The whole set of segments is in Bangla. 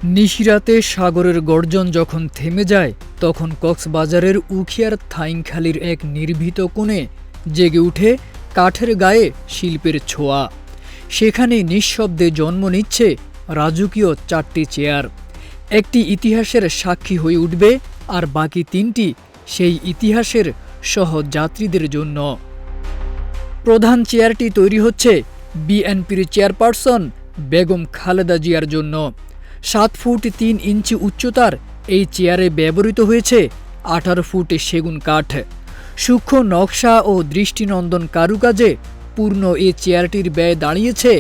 নিশিরাতে সাগরের গর্জন যখন থেমে যায়, তখন কক্সবাজারের উখিয়ার থাইংখালীর এক নির্ভীত কোণে জেগে উঠে কাঠের গায়ে শিল্পের ছোঁয়া। সেখানে নিঃশব্দে জন্ম নিচ্ছে রাজকীয় 4টি চেয়ার। একটি ইতিহাসের সাক্ষী হয়ে উঠবে, আর বাকি 3টি সেই ইতিহাসের সহযাত্রীদের জন্য। প্রধান চেয়ারটি তৈরি হচ্ছে বিএনপির চেয়ারপারসন বেগম খালেদা জিয়ার জন্য। 7 ফুট 3 ইঞ্চি উচ্চতার এই চেয়ারে ব্যবহৃত হয়েছে 18 ফুট সেগুন কাঠ। সূক্ষ্ম নকশা ও দৃষ্টিনন্দন কারুকাজে পূর্ণ এই চেয়ারটির ব্যয় দাঁড়িয়েছে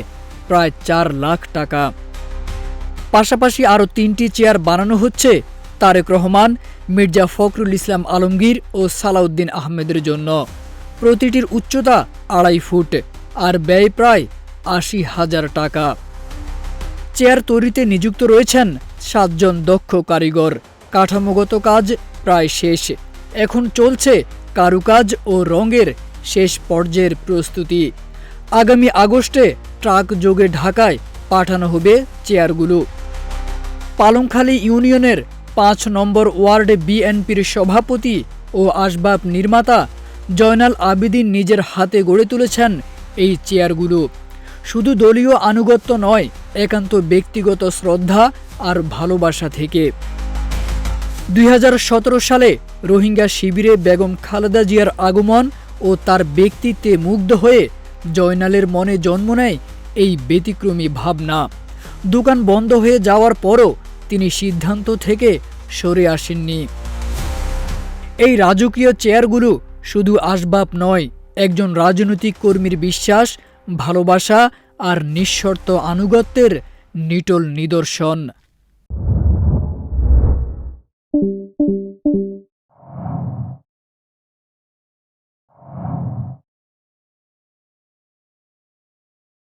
প্রায় 4 লাখ টাকা। পাশাপাশি আরও 3টি চেয়ার বানানো হচ্ছে তারেক রহমান, মির্জা ফখরুল ইসলাম আলমগীর ও সালাউদ্দিন আহমেদের জন্য। প্রতিটির উচ্চতা 2.5 ফুট আর ব্যয় প্রায় 80,000 টাকা। চেয়ার তৈরিতে নিযুক্ত রয়েছেন 7 জন দক্ষ কারিগর। কাঠামোগত কাজ প্রায় শেষ, এখন চলছে কারুকাজ ও রঙের শেষ পর্যায়ের প্রস্তুতি। আগামী আগস্টে ট্রাক যোগে ঢাকায় পাঠানো হবে চেয়ারগুলো। পালংখালী ইউনিয়নের 5 নম্বর ওয়ার্ডে বিএনপির সভাপতি ও আসবাব নির্মাতা জয়নাল আবেদিন নিজের হাতে গড়ে তুলেছেন এই চেয়ারগুলো। শুধু দলীয় আনুগত্য নয়, একান্ত ব্যক্তিগত শ্রদ্ধা আর ভালোবাসা থেকে। 2017 সালে রোহিঙ্গা শিবিরে বেগম খালেদা জিয়ার আগমন ও তার ব্যক্তিত্বে মুগ্ধ হয়ে জয়নালের মনে জন্ম নেয় এই ব্যতিক্রমী ভাবনা। দোকান বন্ধ হয়ে যাওয়ার পরও তিনি সিদ্ধান্ত থেকে সরে আসেননি। এই রাজকীয় চেয়ারগুলো শুধু আসবাব নয়, একজন রাজনৈতিক কর্মীর বিশ্বাস, ভালোবাসা আর নিঃশর্ত আনুগত্যের নিটোল নিদর্শন।